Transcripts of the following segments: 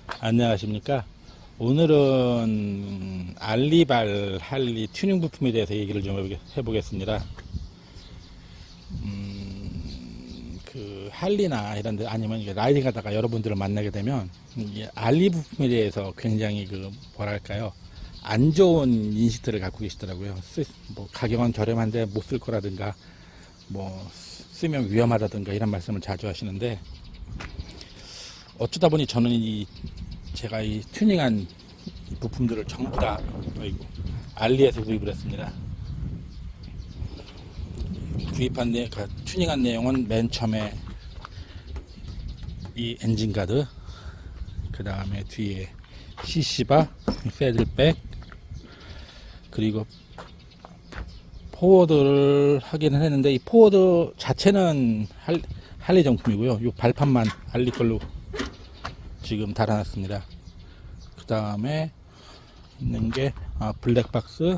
안녕하십니까. 오늘은 알리발 할리 튜닝 부품에 대해서 얘기를 좀 해보겠습니다. 그 할리나 이런 데 아니면 이게 라이딩 하다가 여러분들을 만나게 되면 이 알리 부품에 대해서 굉장히 그 뭐랄까요, 안 좋은 인식들을 갖고 계시더라고요. 뭐 가격은 저렴한데 못 쓸 거라든가 뭐 쓰면 위험하다든가 이런 말씀을 자주 하시는데, 어쩌다 보니 저는 제가 이 튜닝한 이 부품들을 전부 다 알리에서 구입을 했습니다. 튜닝한 내용은 맨 처음에 이 엔진 가드, 그 다음에 뒤에 CC바, 패들백, 그리고 포워드를 하기는 했는데 이 포워드 자체는 할리 정품이고요. 이 발판만 알리 걸로 지금 달아놨습니다. 그 다음에 있는 게 블랙박스,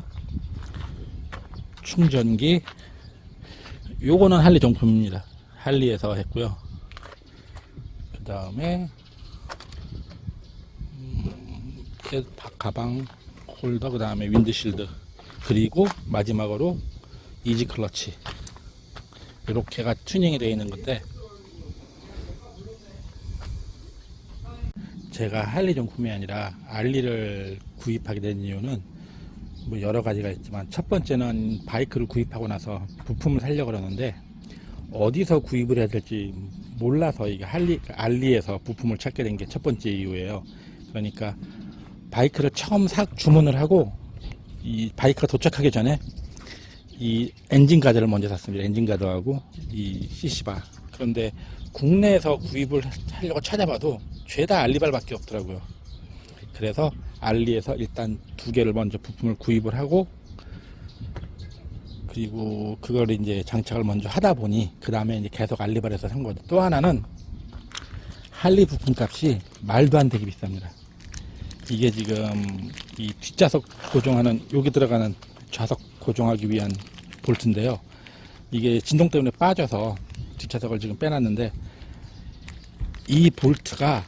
충전기. 요거는 할리 정품입니다. 할리에서 했고요. 그 다음에 가방 홀더, 그 다음에 윈드실드, 그리고 마지막으로 이지 클러치, 이렇게가 튜닝이 되어 있는 건데, 제가 할리 정품이 아니라 알리를 구입하게 된 이유는 뭐 여러 가지가 있지만, 첫 번째는 바이크를 구입하고 나서 부품을 사려고 그러는데 어디서 구입을 해야 될지 몰라서 이게 알리에서 부품을 찾게 된 게 첫 번째 이유예요. 그러니까 바이크를 처음 주문을 하고 이 바이크가 도착하기 전에 이 엔진 가드를 먼저 샀습니다. 엔진 가드하고 이 CC바. 그런데 국내에서 구입을 하려고 찾아봐도 죄다 알리발밖에 없더라고요. 그래서 알리에서 일단 두 개를 먼저 부품을 구입을 하고, 그리고 그걸 이제 장착을 먼저 하다 보니 그 다음에 이제 계속 알리발에서 산 거죠. 또 하나는 할리 부품 값이 말도 안 되게 비쌉니다. 이게 지금 이 뒷좌석 고정하는, 여기 들어가는 좌석 고정하기 위한 볼트인데요. 이게 진동 때문에 빠져서 뒷좌석을 지금 빼놨는데, 이 볼트가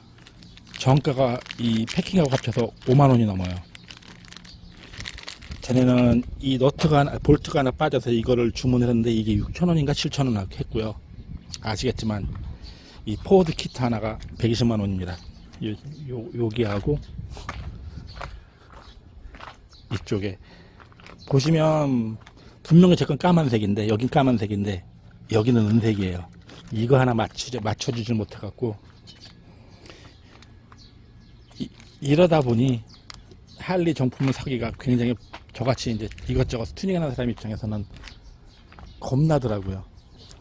정가가 이 패킹하고 합쳐서 5만원이 넘어요. 전에는 이 볼트가 하나 빠져서 이거를 주문했는데 이게 6,000원인가 7,000원 했고요. 아시겠지만 이 포워드 키트 하나가 120만원입니다. 여기하고 이쪽에 보시면 분명히 제 건 까만색인데, 여긴 까만색인데 여기는 은색이에요. 이거 하나 맞춰주질 못해갖고, 이러다 보니 할리 정품을 사기가 굉장히, 저같이 이제 이것저것 튜닝하는 사람 입장에서는 겁나더라고요.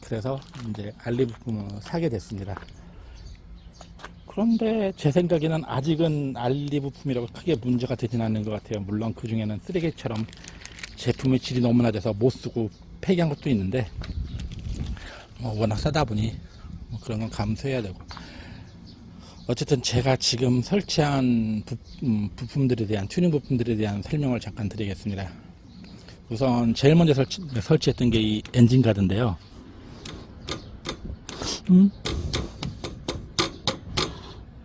그래서 이제 알리 부품을 사게 됐습니다. 그런데 제 생각에는 아직은 알리 부품이라고 크게 문제가 되진 않는 것 같아요. 물론 그 중에는 쓰레기처럼 제품의 질이 너무 낮아서 못 쓰고 폐기한 것도 있는데, 워낙 싸다 보니 그런 건 감수해야 되고, 어쨌든 제가 지금 설치한 부품들에 대한, 튜닝 부품들에 대한 설명을 잠깐 드리겠습니다. 우선 제일 먼저 설치했던 게 이 엔진 가드인데요.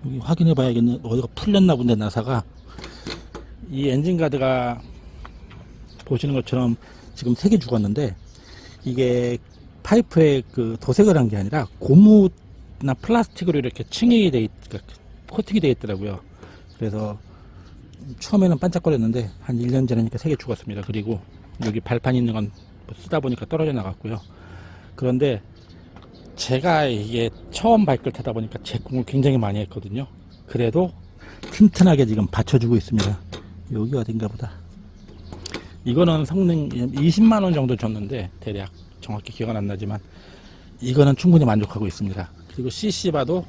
여기 확인해 봐야겠네. 어디가 풀렸나 본데, 나사가. 이 엔진 가드가 보시는 것처럼 지금 3개 죽었는데, 이게 파이프에 그 도색을 한 게 아니라 고무나 플라스틱으로 이렇게 코팅이 되어 있더라고요. 그래서 처음에는 반짝거렸는데 한 1년 전이니까 3개 죽었습니다. 그리고 여기 발판 있는 건 쓰다 보니까 떨어져 나갔고요. 그런데 제가 이게 처음 바이크를 타다 보니까 제공을 굉장히 많이 했거든요. 그래도 튼튼하게 지금 받쳐주고 있습니다. 여기 어딘가 보다. 이거는 성능 20만원 정도 줬는데, 대략 정확히 기억은 안 나지만 이거는 충분히 만족하고 있습니다. 그리고 CC바도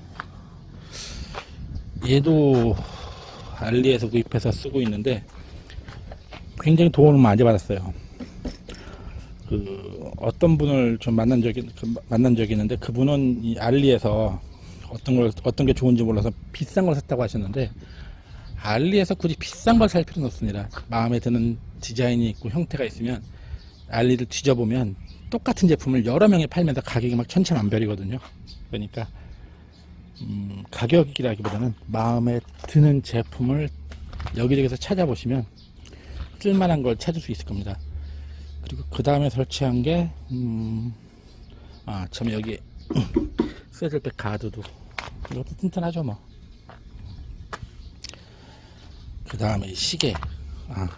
얘도 알리에서 구입해서 쓰고 있는데 굉장히 도움을 많이 받았어요. 그 어떤 분을 좀 만난 적이 있는데, 그분은 이 알리에서 어떤 게 좋은지 몰라서 비싼 걸 샀다고 하셨는데, 알리에서 굳이 비싼 걸 살 필요는 없습니다. 마음에 드는 디자인이 있고 형태가 있으면 알리를 뒤져보면 똑같은 제품을 여러 명이 팔면서 가격이 막 천차만별이거든요. 그러니까 가격이라기보다는 마음에 드는 제품을 여기저기서 찾아보시면 쓸만한 걸 찾을 수 있을 겁니다. 그리고 그 다음에 설치한 게 참 여기 세들백 가드도 이것도 튼튼하죠 뭐. 그 다음에 시계,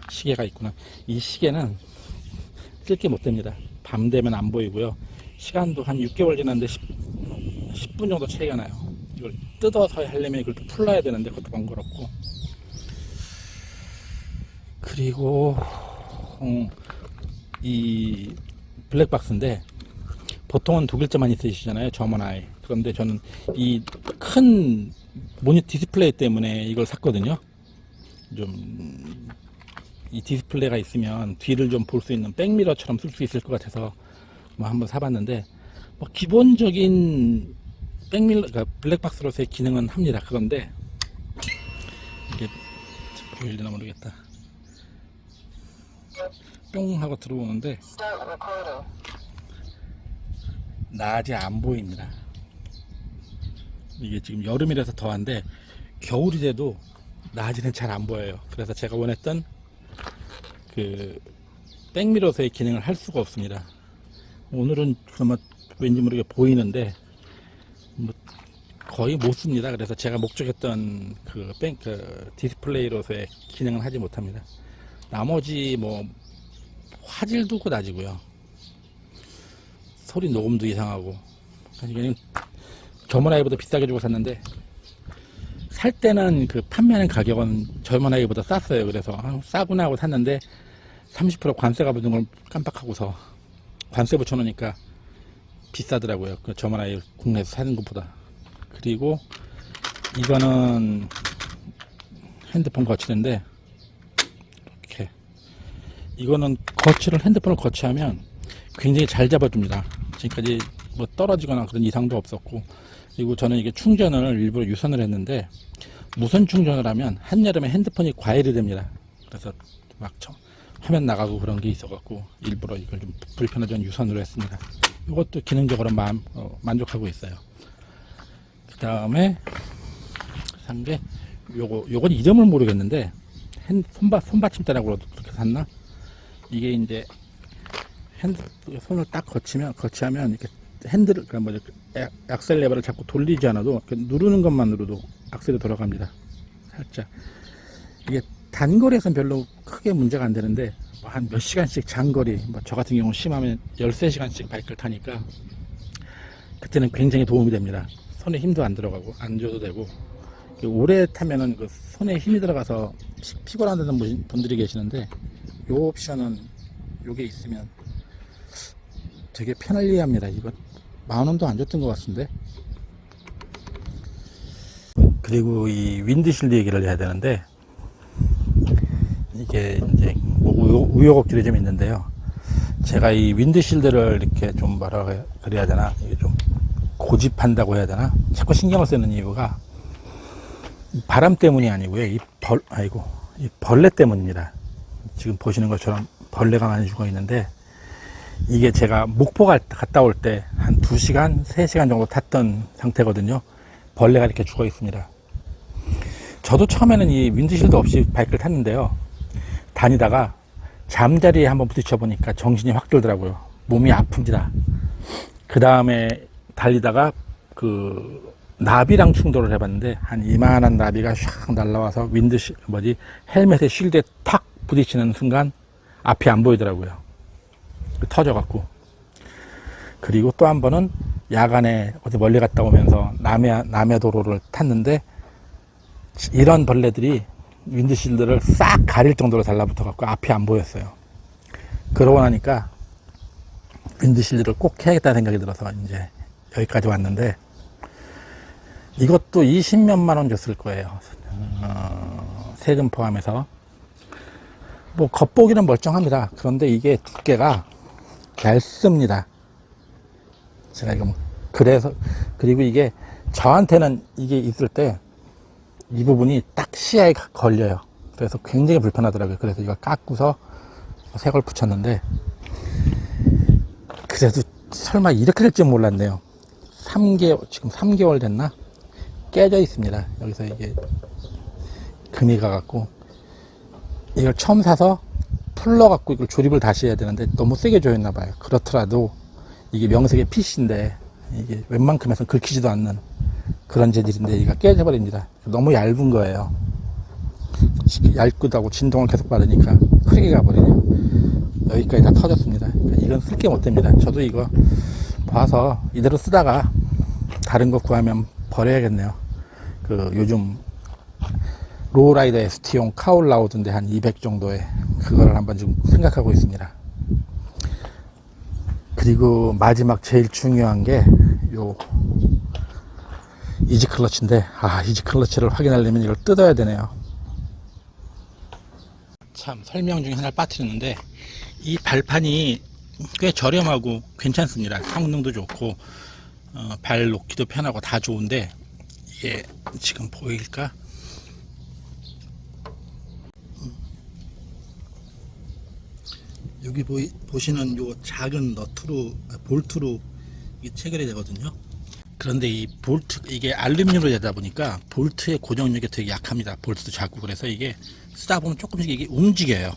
시계가 있구나. 이 시계는 쓸 게 못 됩니다. 밤 되면 안 보이고요. 시간도 한 6개월 지났는데 10분 정도 차이가 나요. 이걸 뜯어서 하려면 이걸 또 풀러야 되는데 그것도 번거롭고. 그리고 이 블랙박스인데 보통은 두 글자만 있으시잖아요. 저먼아이. 그런데 저는 이 큰 모니터 디스플레이 때문에 이걸 샀거든요. 좀 이 디스플레이가 있으면 뒤를 좀 볼 수 있는 백미러처럼 쓸 수 있을 것 같아서 뭐 한번 사봤는데, 뭐 기본적인 백밀러, 그러니까 블랙박스로서의 기능은 합니다. 그런데 이게 보일려나 모르겠다. 뿅 하고 들어오는데 낮에 안 보입니다. 이게 지금 여름이라서 더한데 겨울이 돼도 낮에는 잘 안 보여요. 그래서 제가 원했던 그 백미러서의 기능을 할 수가 없습니다. 오늘은 그나마 왠지 모르게 보이는데 뭐 거의 못 씁니다. 그래서 제가 목적했던 그 디스플레이로서의 기능은 하지 못합니다. 나머지 뭐 화질도 그 낮이고요. 소리 녹음도 이상하고. 이거는 저먼아이보다 비싸게 주고 샀는데 살 때는 그 판매하는 가격은 저먼아이보다 쌌어요. 그래서 싸구나 하고 샀는데 30% 관세가 붙는 걸 깜빡하고서 관세 붙여놓으니까 비싸더라고요. 그 저먼아이 국내에서 사는 것보다. 그리고 이거는 핸드폰 거치대인데 이렇게 이거는 거치를 핸드폰을 거치하면 굉장히 잘 잡아줍니다. 지금까지 뭐 떨어지거나 그런 이상도 없었고, 그리고 저는 이게 충전을 일부러 유선을 했는데 무선 충전을 하면 한여름에 핸드폰이 과열이 됩니다. 그래서 막 화면 나가고 그런 게 있어갖고 일부러 이걸 좀 불편하게 유선으로 했습니다. 이것도 기능적으로 만족하고 있어요. 그 다음에 산 게 요건 이름을 모르겠는데 손받침대라고 그렇게 샀나? 이게 이제 손을 딱 거치하면 이렇게 핸들을, 그러니까 악셀 레버를 자꾸 돌리지 않아도 누르는 것만으로도 악셀이 돌아갑니다. 살짝. 이게 단거리에서는 별로 크게 문제가 안 되는데 한 몇 시간씩 장거리, 뭐 저 같은 경우 심하면 13시간씩 바이크를 타니까 그때는 굉장히 도움이 됩니다. 손에 힘도 안 들어가고 안 줘도 되고. 오래 타면은 그 손에 힘이 들어가서 피곤하다는 분들이 계시는데 이 옵션은 요게 있으면 되게 편리합니다. 이거 10,000원도 안 줬던 것 같은데. 그리고 이 윈드실드 얘기를 해야 되는데 이게 이제 뭐 우여곡절이 좀 있는데요. 제가 이 윈드실드를 이렇게 좀 그래야 되나, 이게 좀 고집한다고 해야 되나, 자꾸 신경을 쓰는 이유가 바람 때문이 아니고요. 이 벌레 때문입니다. 지금 보시는 것처럼 벌레가 많이 죽어 있는데, 이게 제가 목포 갔다 올 때 한 2시간, 3시간 정도 탔던 상태거든요. 벌레가 이렇게 죽어 있습니다. 저도 처음에는 이 윈드실드 없이 바이크를 탔는데요. 다니다가 잠자리에 한번 부딪혀 보니까 정신이 확 들더라고요. 몸이 아픕니다. 그 다음에 달리다가 그 나비랑 충돌을 해봤는데 한 이만한 나비가 샥 날라와서 헬멧의 쉴드에 탁 부딪히는 순간 앞이 안 보이더라고요. 터져갖고. 그리고 또 한 번은 야간에 어디 멀리 갔다 오면서 남해 도로를 탔는데 이런 벌레들이 윈드실드를 싹 가릴 정도로 달라붙어갖고 앞이 안 보였어요. 그러고 나니까 윈드실드를 꼭 해야겠다는 생각이 들어서 이제 여기까지 왔는데, 이것도 20몇만 원 줬을 거예요. 세금 포함해서. 뭐 겉보기는 멀쩡합니다. 그런데 이게 두께가 얇습니다. 제가 이거 그래서, 그리고 이게 저한테는 이게 있을 때 이 부분이 딱 시야에 걸려요. 그래서 굉장히 불편하더라고요. 그래서 이걸 깎고서 새 걸 붙였는데, 그래도 설마 이렇게 될 줄 몰랐네요. 지금 3개월 됐나? 깨져 있습니다. 여기서 이게 금이 가갖고 이걸 처음 사서 풀러갖고 이걸 조립을 다시 해야 되는데 너무 세게 조였나봐요. 그렇더라도 이게 명색의 PC인데 이게 웬만큼에서 긁히지도 않는 그런 재질인데 이가 깨져버립니다. 너무 얇은 거예요. 얇기도 하고 진동을 계속 받으니까 크게 가버리네요. 여기까지 다 터졌습니다. 이건 쓸게 못됩니다. 저도 이거 봐서 이대로 쓰다가 다른 거 구하면 버려야겠네요. 그 요즘 로우라이더 ST용 카울 나오던데 한 200 정도에 그거를 한번 좀 생각하고 있습니다. 그리고 마지막 제일 중요한 게 요 이지 클러치인데, 이지 클러치를 확인하려면 이걸 뜯어야 되네요. 참 설명 중에 하나를 빠뜨렸는데 이 발판이 꽤 저렴하고 괜찮습니다. 성능도 좋고 발 놓기도 편하고 다 좋은데 이게 지금 보일까? 여기 보시는 요 작은 너트로 볼트로 이게 체결이 되거든요. 그런데 이 볼트, 이게 알루미늄으로 되다 보니까 볼트의 고정력이 되게 약합니다. 볼트도 작고. 그래서 이게 쓰다 보면 조금씩 이게 움직여요.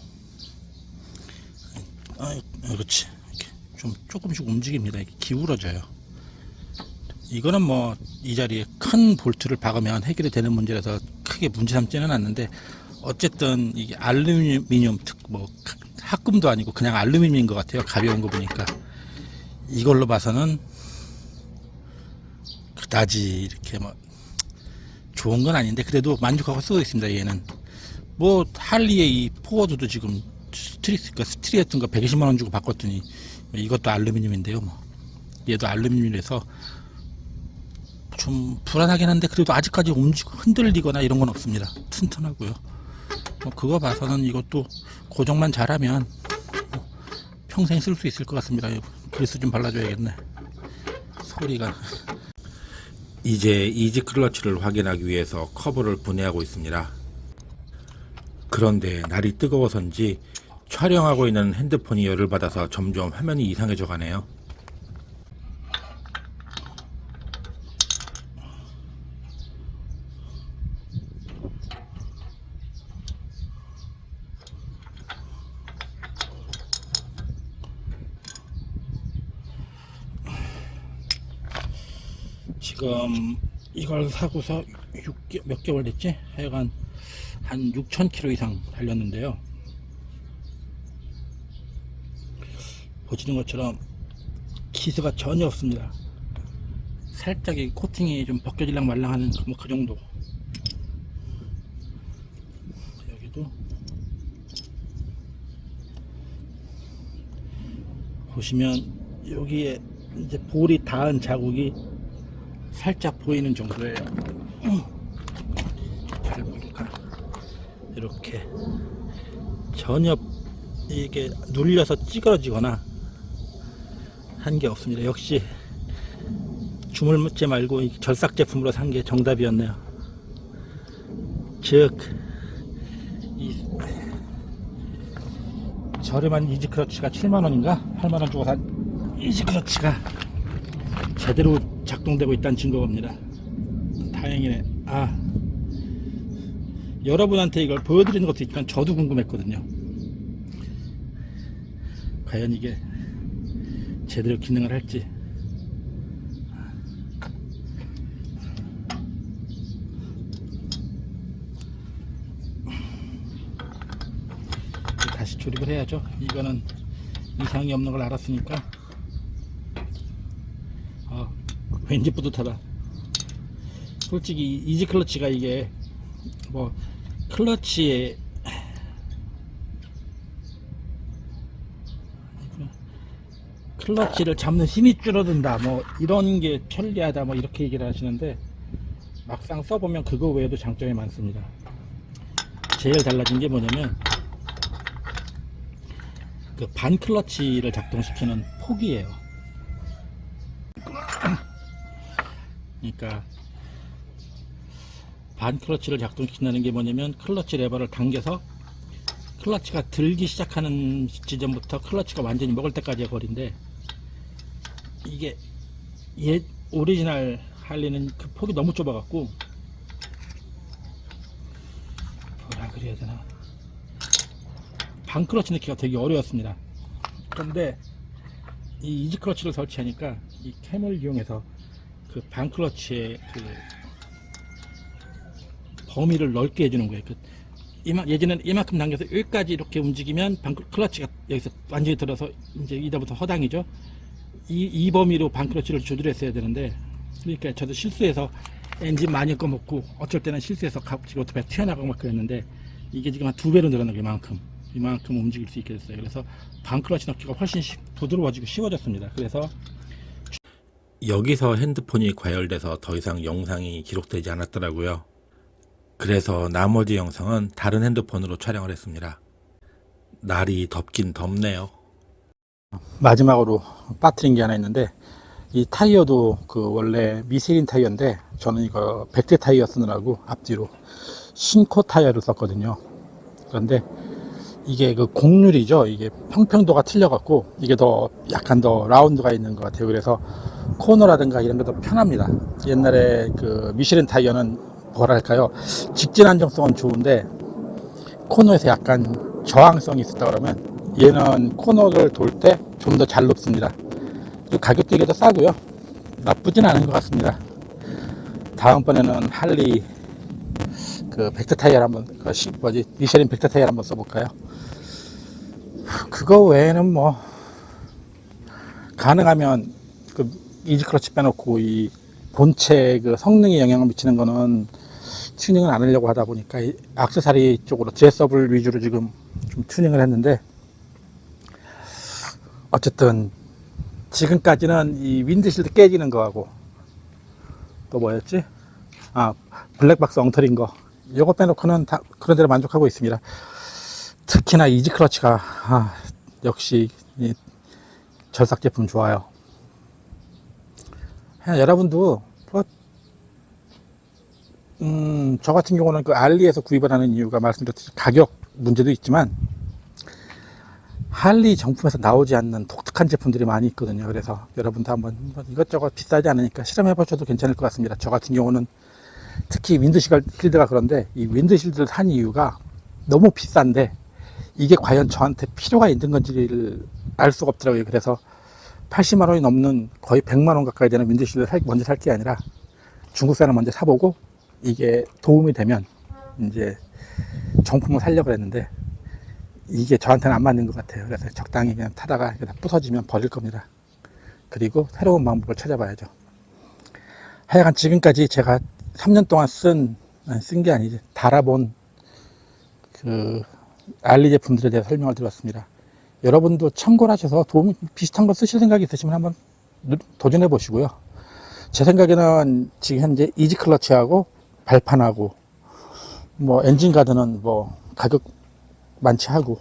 그렇지. 이렇게 좀 조금씩 움직입니다. 이게 기울어져요. 이거는 뭐 이 자리에 큰 볼트를 박으면 해결이 되는 문제라서 크게 문제 삼지는 않는데, 어쨌든 이게 알루미늄 뭐 합금도 아니고 그냥 알루미늄인 것 같아요. 가벼운 거 보니까. 이걸로 봐서는 그다지 이렇게 뭐 좋은 건 아닌데 그래도 만족하고 쓰고 있습니다. 얘는 뭐 할리의 이 포워드도 지금 스트리였던 거 120만원 주고 바꿨더니 이것도 알루미늄인데요. 뭐 얘도 알루미늄이라서 좀 불안하긴 한데 그래도 아직까지 흔들리거나 이런 건 없습니다. 튼튼하고요. 뭐 그거 봐서는 이것도 고정만 잘하면 평생 쓸 수 있을 것 같습니다. 그리스 좀 발라줘야겠네. 소리가. 이제 이지 클러치를 확인하기 위해서 커버를 분해하고 있습니다. 그런데 날이 뜨거워서인지 촬영하고 있는 핸드폰이 열을 받아서 점점 화면이 이상해져 가네요. 지금 이걸 사고서 몇 개월 됐지? 하여간 한 6,000km 이상 달렸는데요. 보시는 것처럼 기스가 전혀 없습니다. 살짝 이 코팅이 좀 벗겨질랑 말랑 하는 뭐 그 정도. 여기도 보시면 여기에 이제 볼이 닿은 자국이 살짝 보이는 정도예요. 잘 보일까? 이렇게 전혀 이게 눌려서 찌그러지거나 한 게 없습니다. 역시 주물무째 말고 절삭 제품으로 산 게 정답이었네요. 즉 이 저렴한 이지 클러치가 7만원인가 8만원 주고 산 이지 클러치가 제대로 작동되고 있다는 증거입니다. 다행이네. 여러분한테 이걸 보여드리는 것도 있지만 저도 궁금했거든요. 과연 이게 제대로 기능을 할지. 다시 조립을 해야죠. 이거는 이상이 없는 걸 알았으니까. 왠지 뿌듯하다. 솔직히 이지 클러치가 이게 뭐 클러치에 클러치를 잡는 힘이 줄어든다 뭐 이런 게 편리하다 뭐 이렇게 얘기를 하시는데, 막상 써보면 그거 외에도 장점이 많습니다. 제일 달라진 게 뭐냐면 그 반 클러치를 작동시키는 폭이에요. 그러니까 반 클러치를 작동시킨다는 게 뭐냐면 클러치 레버를 당겨서 클러치가 들기 시작하는 지점부터 클러치가 완전히 먹을 때까지의 거리인데, 이게 오리지널 할리는 그 폭이 너무 좁아 갖고 뭐라 그래야 되나, 반클러치 넣기가 되게 어려웠습니다. 그런데 이 이지 클러치를 설치하니까 이 캠을 이용해서 그 반클러치의 그 범위를 넓게 해주는 거예요. 예전에는 이만큼 당겨서 여기까지 이렇게 움직이면 반클러치가 여기서 완전히 들어서 이제 이다부터 허당이죠. 이 범위로 반클러치를 조절했어야 되는데, 그러니까 저도 실수해서 엔진 많이 꺼먹고 어쩔 때는 실수해서 지금 오토바이 튀어나가고 막 그랬는데, 이게 지금 한 2배로 늘어나고 이만큼 움직일 수 있게 됐어요. 그래서 반클러치 넣기가 훨씬 부드러워지고 쉬워졌습니다. 그래서 여기서 핸드폰이 과열돼서 더 이상 영상이 기록되지 않았더라고요. 그래서 나머지 영상은 다른 핸드폰으로 촬영을 했습니다. 날이 덥긴 덥네요. 마지막으로 빠뜨린 게 하나 있는데, 이 타이어도 그 원래 미쉐린 타이어인데 저는 이거 백대 타이어 쓰느라고 앞뒤로 신코 타이어를 썼거든요. 그런데 이게 그 곡률이죠. 이게 평평도가 틀려갖고 이게 더 약간 더 라운드가 있는 것 같아요. 그래서 코너라든가 이런 게 더 편합니다. 옛날에 그 미쉐린 타이어는 뭐랄까요, 직진 안정성은 좋은데 코너에서 약간 저항성이 있었다 그러면, 얘는 코너를 돌 때 좀 더 잘 높습니다. 그리고 가격대가 싸고요. 나쁘진 않은 것 같습니다. 다음번에는 할리 그 백대 타이어를 한번, 미쉐린 백대 타이어를 한번 써볼까요? 그거 외에는 뭐 가능하면 그 이지 클러치 빼놓고 이 본체 그 성능에 영향을 미치는 거는 튜닝을 안 하려고 하다 보니까 이 액세서리 쪽으로 제서블 위주로 지금 좀 튜닝을 했는데, 어쨌든 지금까지는 이 윈드실드 깨지는 거하고 또 뭐였지? 블랙박스 엉터리인 거, 요거 빼놓고는 다 그런 대로 만족하고 있습니다. 특히나 이지 클러치가 역시 이 절삭 제품 좋아요. 여러분도 저 같은 경우는 그 알리에서 구입을 하는 이유가 말씀드렸듯이 가격 문제도 있지만, 할리 정품에서 나오지 않는 독특한 제품들이 많이 있거든요. 그래서 여러분도 한번 이것저것 비싸지 않으니까 실험해 보셔도 괜찮을 것 같습니다. 저 같은 경우는 특히 윈드실드가 그런데, 이 윈드실드를 산 이유가 너무 비싼데 이게 과연 저한테 필요가 있는 건지를 알 수가 없더라고요. 그래서 80만 원이 넘는 거의 100만 원 가까이 되는 윈드실드를 먼저 살 게 아니라 중국산을 먼저 사보고 이게 도움이 되면 이제 정품을 사려고 했는데, 이게 저한테는 안 맞는 것 같아요. 그래서 적당히 그냥 타다가 다 부서지면 버릴 겁니다. 그리고 새로운 방법을 찾아봐야죠. 하여간 지금까지 제가 3년 동안 쓴 게 아니지, 달아본 그 알리 제품들에 대해 설명을 드렸습니다. 여러분도 참고를 하셔서 비슷한 거 쓰실 생각이 있으시면 한번 도전해 보시고요. 제 생각에는 지금 현재 이지 클러치하고 발판하고 뭐 엔진 가드는 뭐 가격 많지 하고,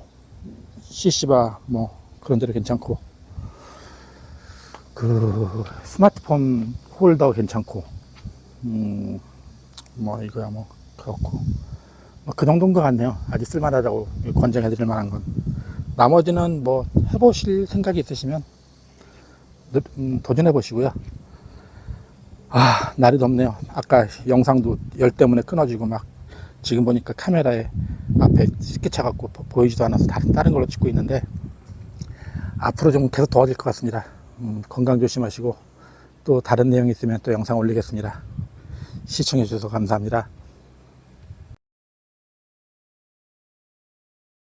CC바 뭐 그런 데도 괜찮고, 그 스마트폰 홀더 괜찮고, 뭐 이거야 뭐 그렇고, 뭐 그 정도인 것 같네요. 아직 쓸만하다고 권장해 드릴 만한 건. 나머지는 뭐 해보실 생각이 있으시면 도전해 보시고요. 날이 덥네요. 아까 영상도 열 때문에 끊어지고 막, 지금 보니까 카메라에 앞에 습기 차갖고 보이지도 않아서 다른 걸로 찍고 있는데, 앞으로 좀 계속 더워질 것 같습니다. 건강 조심하시고, 또 다른 내용 있으면 또 영상 올리겠습니다. 시청해 주셔서 감사합니다.